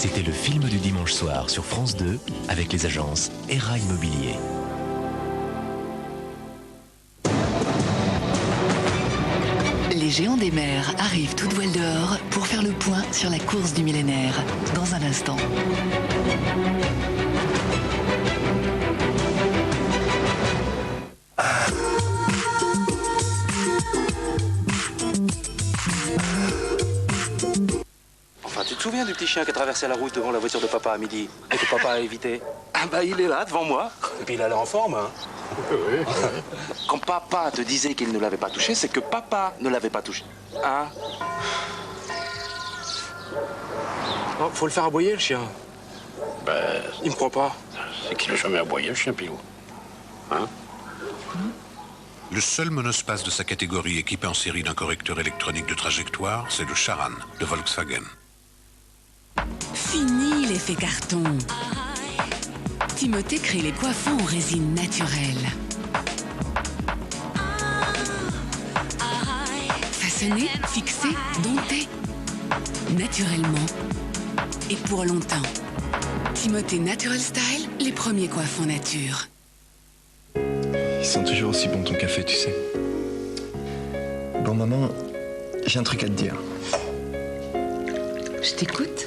C'était le film du dimanche soir sur France 2 avec les agences ERA Immobilier. Les géants des mers arrivent toutes voiles dehors pour faire le point sur la course du millénaire. Dans un instant. Enfin, tu te souviens du petit chien qui a traversé la route devant la voiture de papa à midi et que papa a évité? Ah bah il est là, devant moi. Et puis il a l'air en forme, hein. Oui. Quand papa te disait qu'il ne l'avait pas touché, c'est que papa ne l'avait pas touché. Hein? Oh, faut le faire aboyer, le chien. Ben... Il me croit pas. C'est qu'il n'a jamais aboyé, le chien Pilou. Hein? Le seul monospace de sa catégorie équipé en série d'un correcteur électronique de trajectoire, c'est le Charan de Volkswagen. Fini l'effet carton. Timothée crée les coiffants en résine naturelle. Façonné, fixé, dompté. Naturellement. Et pour longtemps. Timothée Natural Style, les premiers coiffants nature. Ils sont toujours aussi bons ton café, tu sais. Bon, maman, j'ai un truc à te dire. Je t'écoute.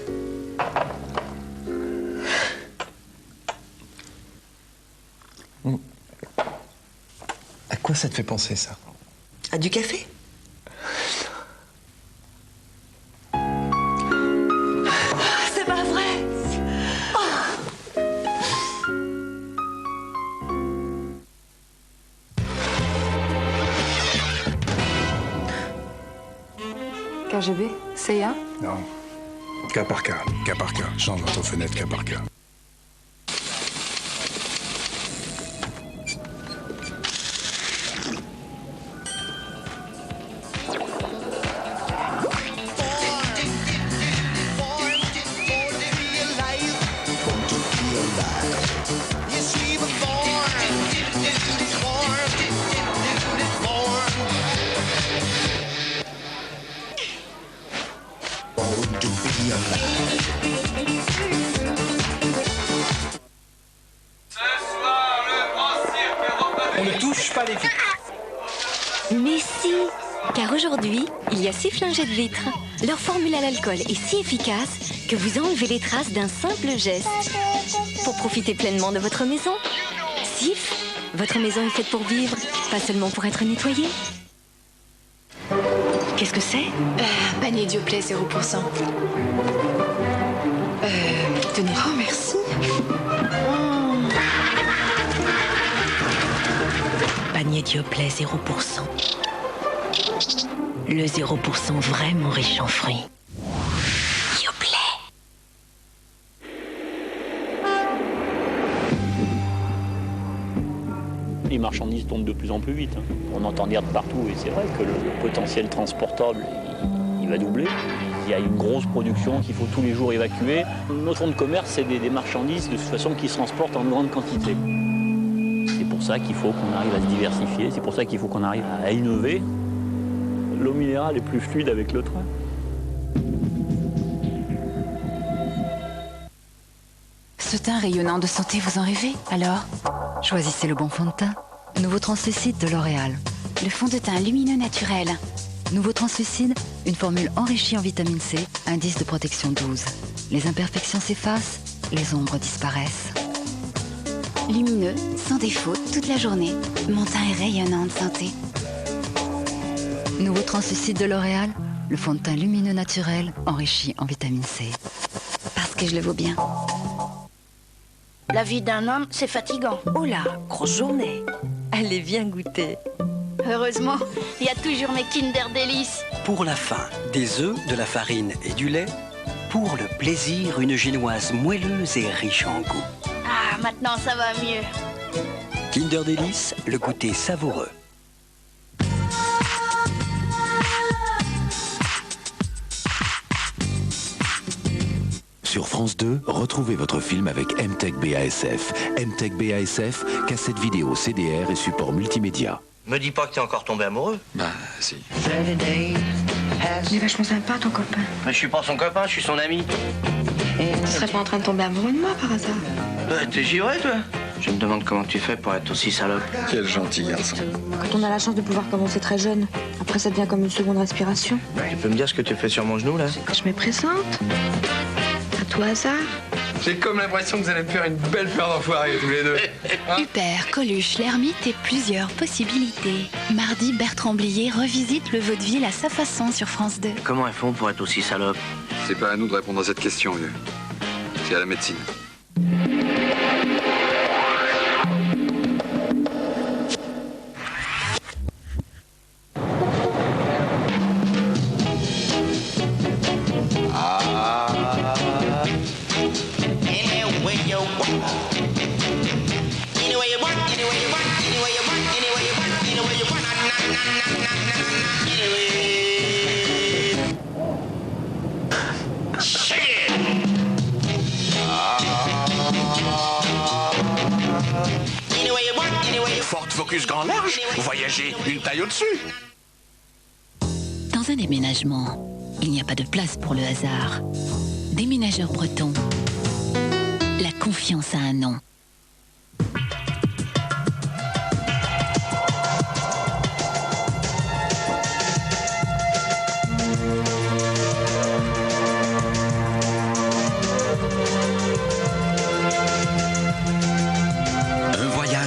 À quoi ça te fait penser, ça? À du café? C'est pas vrai! KGB, CIA? Non. Cas par cas. Cas par cas. Change notre fenêtre cas par cas. On ne touche pas les vitres. Mais si, car aujourd'hui, il y a Cif lingettes vitres. Leur formule à l'alcool est si efficace que vous enlevez les traces d'un simple geste. Pour profiter pleinement de votre maison, Cif, votre maison est faite pour vivre, pas seulement pour être nettoyée. Qu'est-ce que c'est? Panier Dioplay 0%. Tenez. Oh, merci. Panier Dioplay 0%. Le 0% vraiment riche en fruits. Dioplay. Les marchandises tombent de plus en plus vite. On entend dire de partout et c'est vrai que le potentiel transportable, il va doubler. Il y a une grosse production qu'il faut tous les jours évacuer. Notre fonds de commerce, c'est des marchandises de toute façon qui se transportent en grande quantité. C'est pour ça qu'il faut qu'on arrive à se diversifier, c'est pour ça qu'il faut qu'on arrive à innover. L'eau minérale est plus fluide avec le train. Ce teint rayonnant de santé, vous en rêvez? Alors, choisissez le bon fond de teint. Nouveau translucide de L'Oréal. Le fond de teint lumineux naturel. Nouveau translucide, une formule enrichie en vitamine C, indice de protection 12. Les imperfections s'effacent, les ombres disparaissent. Lumineux, sans défaut, toute la journée. Mon teint est rayonnant de santé. Nouveau translucide de L'Oréal, le fond de teint lumineux naturel enrichi en vitamine C. Parce que je le vaux bien. La vie d'un homme, c'est fatigant. Oh là, grosse journée. Allez, viens goûter. Heureusement, il y a toujours mes Kinder Délices. Pour la faim, des œufs, de la farine et du lait. Pour le plaisir, une génoise moelleuse et riche en goût. Ah, maintenant ça va mieux. Kinder Délices, le goûter savoureux. Sur France France 2, retrouvez votre film avec MTech BASF. MTech BASF, cassette vidéo, CDR et support multimédia. Me dis pas que t'es encore tombé amoureux. Bah, si. Il est vachement sympa, ton copain. Mais je suis pas son copain, je suis son ami. Tu serais pas en train de tomber amoureux de moi, par hasard? T'es givré, toi? Je me demande comment tu fais pour être aussi salope. Quel gentil garçon. Quand on a la chance de pouvoir commencer très jeune, après ça devient comme une seconde respiration. Tu peux me dire ce que tu fais sur mon genou, là? Je me présente. À tout hasard. J'ai comme l'impression que vous allez faire une belle paire d'enfoirés tous les deux. Huppert, Coluche, l'ermite et plusieurs possibilités. Mardi, Bertrand Blier revisite le vaudeville à sa façon sur France 2. Comment elles font pour être aussi salope? C'est pas à nous de répondre à cette question, vieux. C'est à la médecine. Ford Focus grand large, voyager une taille au-dessus. Dans un déménagement, il n'y a pas de place pour le hasard. Déménageurs bretons. La confiance a un nom.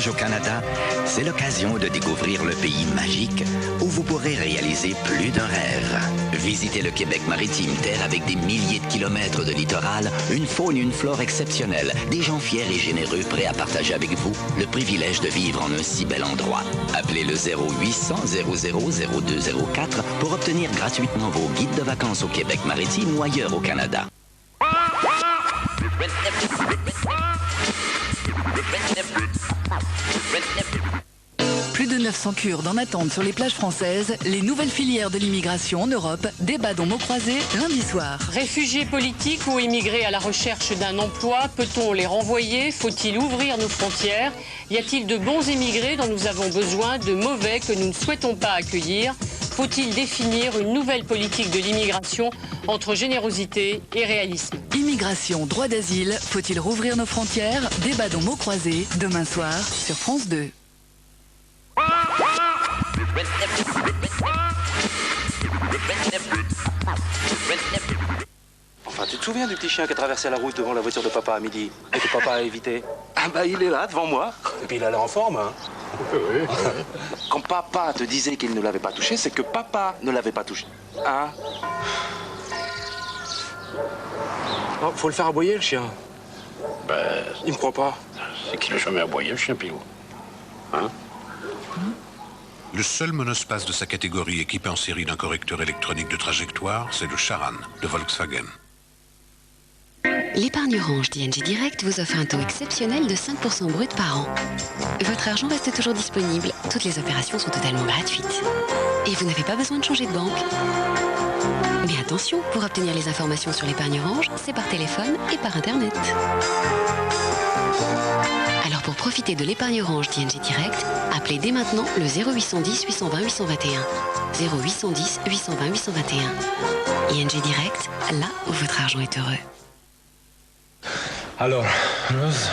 Au Canada, c'est l'occasion de découvrir le pays magique où vous pourrez réaliser plus d'un rêve. Visitez le Québec maritime, terre avec des milliers de kilomètres de littoral, une faune et une flore exceptionnelles, des gens fiers et généreux prêts à partager avec vous le privilège de vivre en un si bel endroit. Appelez le 0800 00 0204 pour obtenir gratuitement vos guides de vacances au Québec maritime ou ailleurs au Canada. Plus de 900 Kurdes en attente sur les plages françaises. Les nouvelles filières de l'immigration en Europe. Débat dans mots croisés lundi soir. Réfugiés politiques ou immigrés à la recherche d'un emploi, peut-on les renvoyer? Faut-il ouvrir nos frontières? Y a-t-il de bons immigrés dont nous avons besoin, de mauvais que nous ne souhaitons pas accueillir? Faut-il définir une nouvelle politique de l'immigration entre générosité et réalisme? Immigration, droit d'asile, faut-il rouvrir nos frontières? Débat dans mots croisés, demain soir sur France 2. Enfin, tu te souviens du petit chien qui a traversé la route devant la voiture de papa à midi et que papa a évité? Ah bah il est là, devant moi. Et puis il a l'air en forme, hein. Oui. Quand papa te disait qu'il ne l'avait pas touché, c'est que papa ne l'avait pas touché. Hein? Oh, faut le faire aboyer, le chien. Ben... Il me croit pas. C'est qu'il n'a jamais aboyé, le chien pilot. Hein? Le seul monospace de sa catégorie équipé en série d'un correcteur électronique de trajectoire, c'est le Charan de Volkswagen. L'épargne orange d'ING Direct vous offre un taux exceptionnel de 5% brut par an. Votre argent reste toujours disponible. Toutes les opérations sont totalement gratuites. Et vous n'avez pas besoin de changer de banque. Mais attention, pour obtenir les informations sur l'épargne orange, c'est par téléphone et par Internet. Alors pour profiter de l'épargne orange d'ING Direct, appelez dès maintenant le 0810 820 821. 0810 820 821. ING Direct, là où votre argent est heureux. Alors, Rose?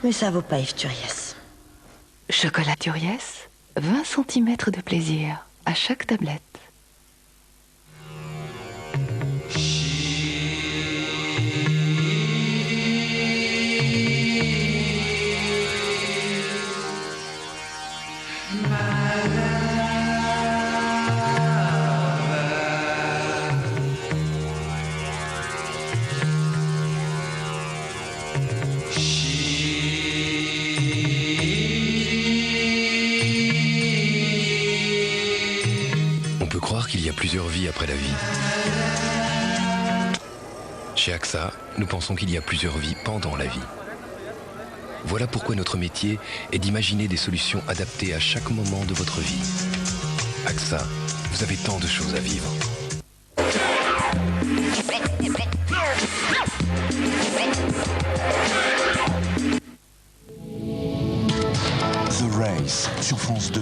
Mais ça vaut pas Yves Turiès. Chocolat Turiès, 20 cm de plaisir à chaque tablette. Qu'il y a plusieurs vies après la vie. Chez AXA, nous pensons qu'il y a plusieurs vies pendant la vie. Voilà pourquoi notre métier est d'imaginer des solutions adaptées à chaque moment de votre vie. AXA, vous avez tant de choses à vivre. Race sur France 2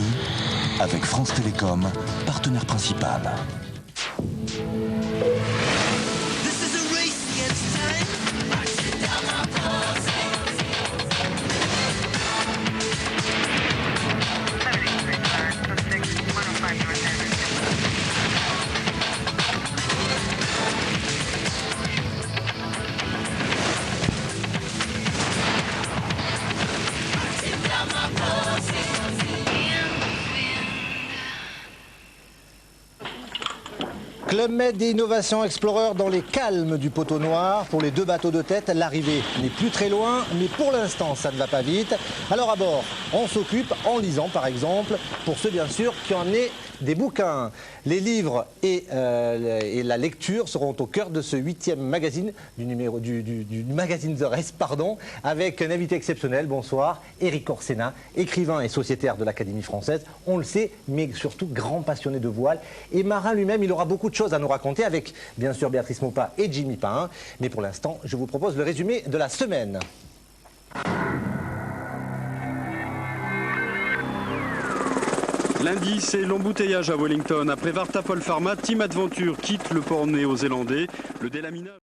avec France Télécom, partenaire principal. Club Med et Innovation Explorer dans les calmes du Poteau Noir. Pour les deux bateaux de tête, l'arrivée n'est plus très loin, mais pour l'instant, ça ne va pas vite. Alors à bord, on s'occupe en lisant, par exemple, pour ceux bien sûr qui en aient des bouquins. Les livres et la lecture seront au cœur de ce 8e magazine, du magazine The Race, pardon, avec un invité exceptionnel. Bonsoir, Éric Orsena, écrivain et sociétaire de l'Académie française, on le sait, mais surtout grand passionné de voile. Et marin lui-même, il aura beaucoup de choses à nous raconter avec, bien sûr, Béatrice Maupas et Jimmy Pain. Mais pour l'instant, je vous propose le résumé de la semaine. Lundi, c'est l'embouteillage à Wellington. Après Varta Polpharma, Team Adventure quitte le port néo-zélandais. Le délaminage...